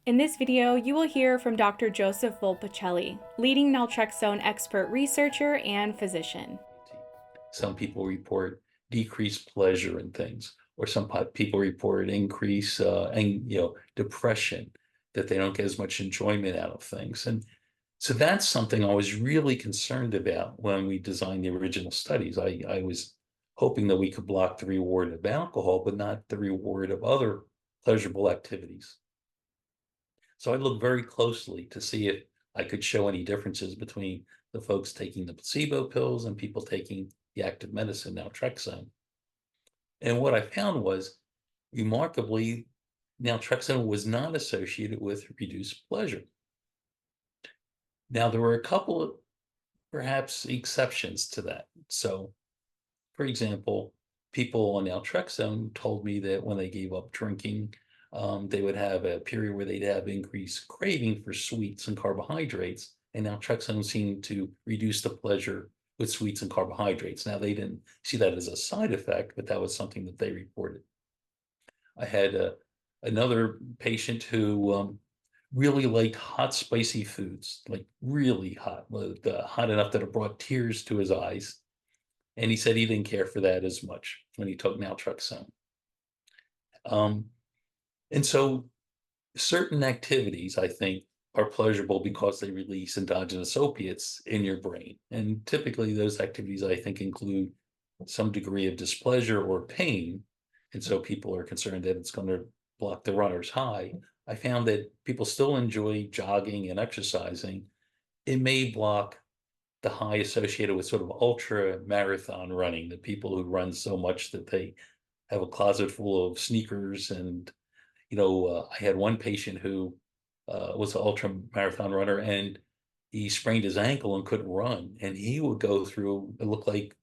In this video, you will hear from Dr. Joseph Volpicelli, leading naltrexone expert researcher and physician. Some people report decreased pleasure in things, or some people report increase depression, that they don't get as much enjoyment out of things. And so that's something I was really concerned about when we designed the original studies. I was hoping that we could block the reward of alcohol, but not the reward of other pleasurable activities. So I looked very closely to see if I could show any differences between the folks taking the placebo pills and people taking the active medicine, naltrexone. And what I found was, remarkably, naltrexone was not associated with reduced pleasure. Now, there were a couple of perhaps exceptions to that. So, for example, people on naltrexone told me that when they gave up drinking, they would have a period where they'd have increased craving for sweets and carbohydrates, and naltrexone seemed to reduce the pleasure with sweets and carbohydrates. Now, they didn't see that as a side effect, but that was something that they reported. I had another patient who really liked hot, spicy foods, like really hot, hot enough that it brought tears to his eyes. And he said he didn't care for that as much when he took naltrexone. And so certain activities, I think, are pleasurable because they release endogenous opiates in your brain. And typically those activities, I think, include some degree of displeasure or pain. And so people are concerned that it's going to block the runner's high. I found that people still enjoy jogging and exercising. It may block the high associated with sort of ultra marathon running, the people who run so much that they have a closet full of sneakers. And I had one patient who was an ultra marathon runner, and he sprained his ankle and couldn't run. And he would go through, it looked like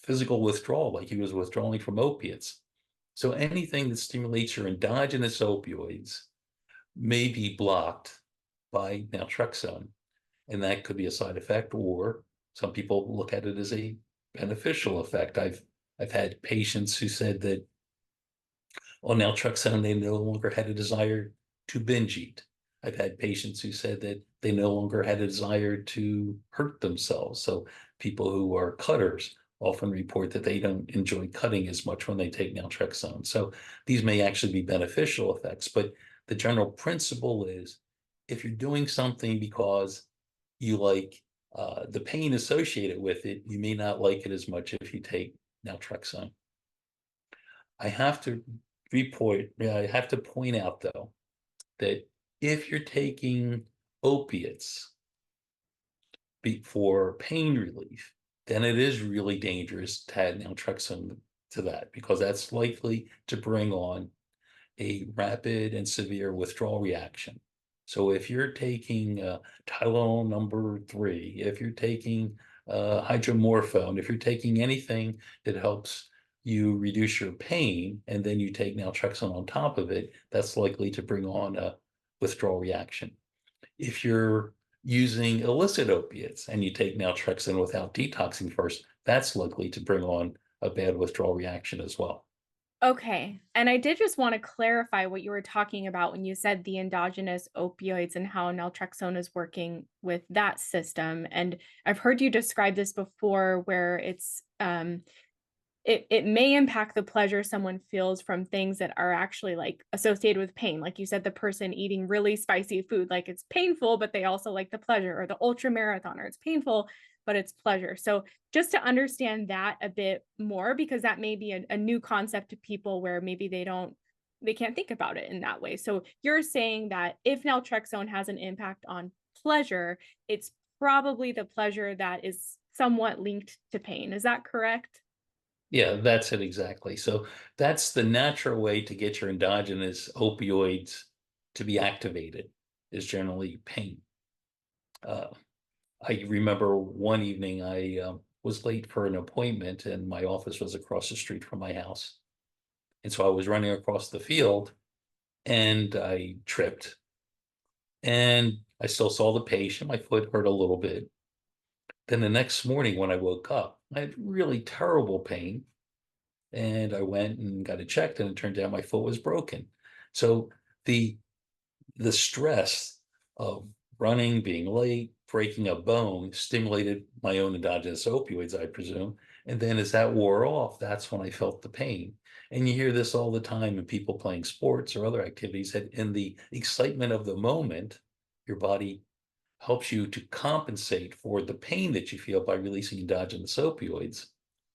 physical withdrawal, like he was withdrawing from opiates. So anything that stimulates your endogenous opioids may be blocked by naltrexone, and that could be a side effect, or some people look at it as a beneficial effect. I've had patients who said that on naltrexone, they no longer had a desire to binge eat. I've had patients who said that they no longer had a desire to hurt themselves. So people who are cutters often report that they don't enjoy cutting as much when they take naltrexone. So these may actually be beneficial effects, but the general principle is, if you're doing something because you like the pain associated with it, you may not like it as much if you take naltrexone. I have to I have to point out, though, that if you're taking opiates for pain relief, then it is really dangerous to add naltrexone to that, because that's likely to bring on a rapid and severe withdrawal reaction. So if you're taking Tylenol number 3, if you're taking hydromorphone, if you're taking anything that helps you reduce your pain, and then you take naltrexone on top of it, that's likely to bring on a withdrawal reaction. If you're using illicit opiates and you take naltrexone without detoxing first, that's likely to bring on a bad withdrawal reaction as well. Okay. And I did just want to clarify what you were talking about when you said the endogenous opioids and how naltrexone is working with that system. And I've heard you describe this before, where it may impact the pleasure someone feels from things that are actually like associated with pain. Like you said, the person eating really spicy food, like it's painful, but they also like the pleasure, or the ultra marathoner, it's painful, but it's pleasure. So just to understand that a bit more, because that may be a new concept to people where maybe they can't think about it in that way. So you're saying that if naltrexone has an impact on pleasure, it's probably the pleasure that is somewhat linked to pain. Is that correct? Yeah, that's it exactly. So that's the natural way to get your endogenous opioids to be activated, is generally pain. Uh, I remember one evening I was late for an appointment, and my office was across the street from my house. And so I was running across the field and I tripped, and I still saw the patient. My foot hurt a little bit. Then the next morning when I woke up, I had really terrible pain. And I went and got it checked, and it turned out my foot was broken. So the the stress of running, being late, breaking a bone stimulated my own endogenous opioids, I presume. And then as that wore off, that's when I felt the pain. And you hear this all the time in people playing sports or other activities that in the excitement of the moment, your body helps you to compensate for the pain that you feel by releasing endogenous opioids.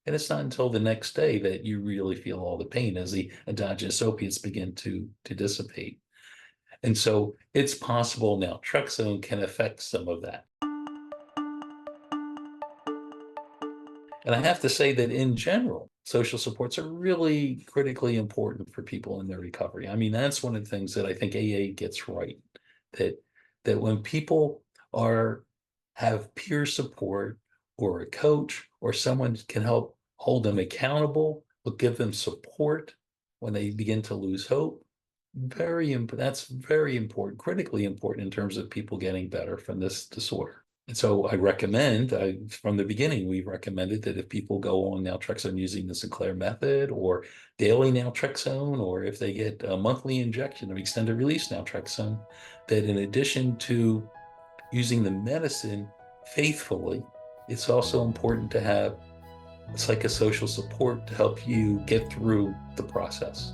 And it's not until the next day that you really feel all the pain as the endogenous opiates begin to dissipate. And so it's possible now naltrexone can affect some of that. And I have to say that in general, social supports are really critically important for people in their recovery. I mean, that's one of the things that I think AA gets right. That that when people are have peer support or a coach or someone can help hold them accountable, but give them support when they begin to lose hope, that's very important, critically important in terms of people getting better from this disorder. And so I recommend, from the beginning, we recommended that if people go on naltrexone using the Sinclair method or daily naltrexone, or if they get a monthly injection of extended release naltrexone, that in addition to using the medicine faithfully, it's also important to have psychosocial support to help you get through the process.